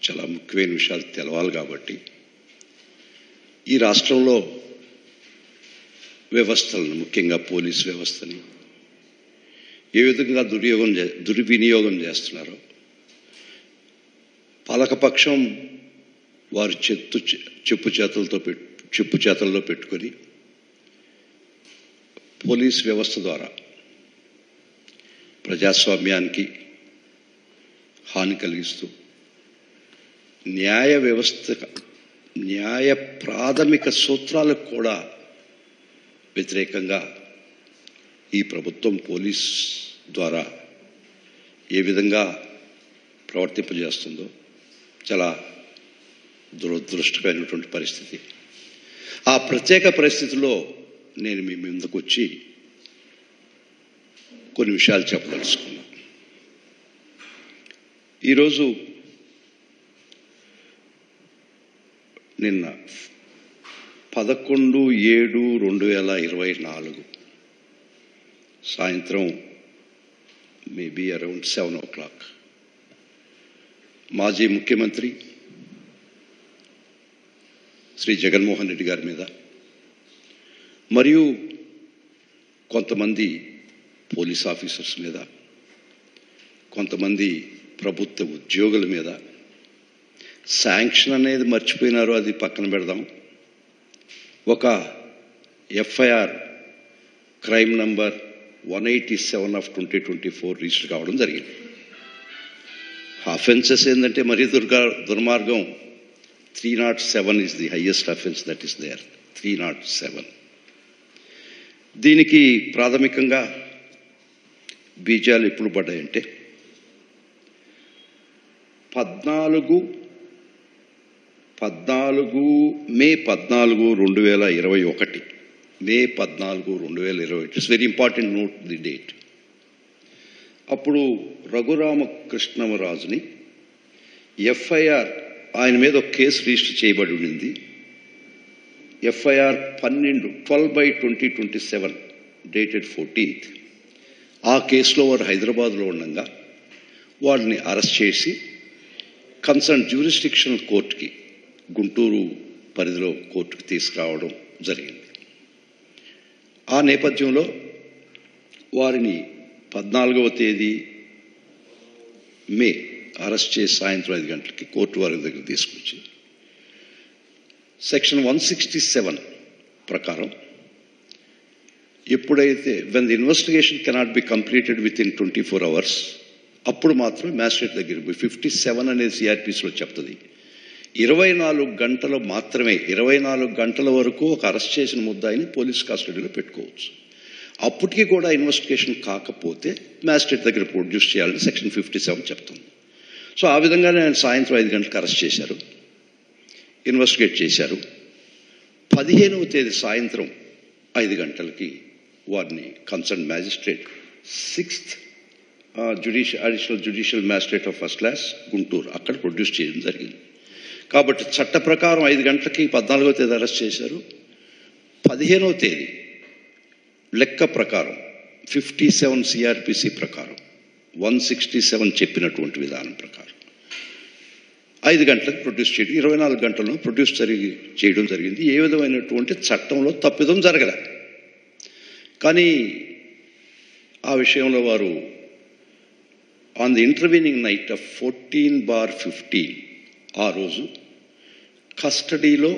చాలా ముఖ్యమైన విషయాలు తెలవాలి కాబట్టి ఈ రాష్ట్రంలో వ్యవస్థలను, ముఖ్యంగా పోలీస్ వ్యవస్థని ఏ విధంగా దుర్వినియోగం చేస్తున్నారో, పాలకపక్షం వారి చెప్పు చేతల్లో పెట్టుకొని పోలీస్ వ్యవస్థ ద్వారా ప్రజాస్వామ్యానికి హాని కలిగిస్తూ న్యాయ ప్రాథమిక సూత్రాలకు కూడా వ్యతిరేకంగా ఈ ప్రభుత్వం పోలీస్ ద్వారా ఏ విధంగా ప్రవర్తింపజేస్తుందో చాలా దురదృష్టకరమైనటువంటి పరిస్థితి. ఆ ప్రత్యేక పరిస్థితిలో నేను మీ ముందుకు వచ్చి కొన్ని విషయాలు చెప్పదలుచుకున్నాను. ఈరోజు నిన్న 11/7/2024 సాయంత్రం మేబీ అరౌండ్ 7 o'clock మాజీ ముఖ్యమంత్రి శ్రీ జగన్మోహన్ రెడ్డి గారి మీద మరియు కొంతమంది పోలీస్ ఆఫీసర్స్ మీద, కొంతమంది ప్రభుత్వ ఉద్యోగుల మీద శాంక్షన్ అనేది మర్చిపోయినారు, అది పక్కన పెడదాం. ఒక ఎఫ్ఐఆర్ క్రైమ్ నంబర్ 187/2024 రిజిస్టర్ కావడం జరిగింది. అఫెన్సెస్ ఏంటంటే మరీ దుర్మార్గం. 307 is the highest offense that is there. 307. దీనికి ప్రాథమికంగా బీజాలు ఎప్పుడు పడ్డాయంటే 14 2021 మే 14, 2021. It's very important, note the date. అప్పుడు రఘురామకృష్ణరాజుని ఎఫ్ఐఆర్, ఆయన మీద ఒక కేసు రిజిస్టర్ చేయబడి ఉండింది. FIR 12/2027 dated 14th. ఆ కేసులో వాడు హైదరాబాద్లో ఉండగా వాడిని అరెస్ట్ చేసి కన్సర్న్ జ్యూరిస్డిక్షనల్ కోర్టుకి, గుంటూరు పరిధిలో కోర్టుకు తీసుకురావడం జరిగింది. ఆ నేపథ్యంలో వారిని 14వ తేదీ మే అరెస్ట్ చేసి సాయంత్రం 5 గంటలకి కోర్టు వారి దగ్గర తీసుకొచ్చి సెక్షన్ 167 ప్రకారం ఎప్పుడైతే when the investigation cannot be completed within 24 hours అప్పుడు మాత్రం మ్యాజిస్ట్రేట్ దగ్గర 57 అనేది సిఆర్పిసిలో చెప్తుంది. 24 గంటలు మాత్రమే, 24 గంటల వరకు ఒక అరెస్ట్ చేసిన ముద్దాయిని పోలీస్ కస్టడీలో పెట్టుకోవచ్చు. అప్పటికీ కూడా ఇన్వెస్టిగేషన్ కాకపోతే మ్యాజిస్ట్రేట్ దగ్గర ప్రొడ్యూస్ చేయాలని సెక్షన్ 57 చెప్తుంది. సో ఆ విధంగానే ఆయన సాయంత్రం 5 గంటలకు అరెస్ట్ చేశారు, ఇన్వెస్టిగేట్ చేశారు. 15వ తేదీ సాయంత్రం 5 గంటలకి వారిని concern magistrate 6th additional judicial magistrate of first class Guntur అక్కడ ప్రొడ్యూస్ చేయడం జరిగింది. కాబట్టి చట్ట ప్రకారం 5 గంటలకి 14వ తేదీ అరెస్ట్ చేశారు. 15వ తేదీ లెక్క ప్రకారం 57 సిఆర్పిసి ప్రకారం 167 చెప్పినటువంటి విధానం ప్రకారం 5 గంటలకు ప్రొడ్యూస్ చేయడం, 24 గంటల్లో ప్రొడ్యూస్ చేయడం జరిగింది. ఏ విధమైనటువంటి చట్టంలో తప్పిదం జరగలే. కానీ ఆ విషయంలో వారు on the intervening knight of 14/15 ఆ రోజు కస్టడీలో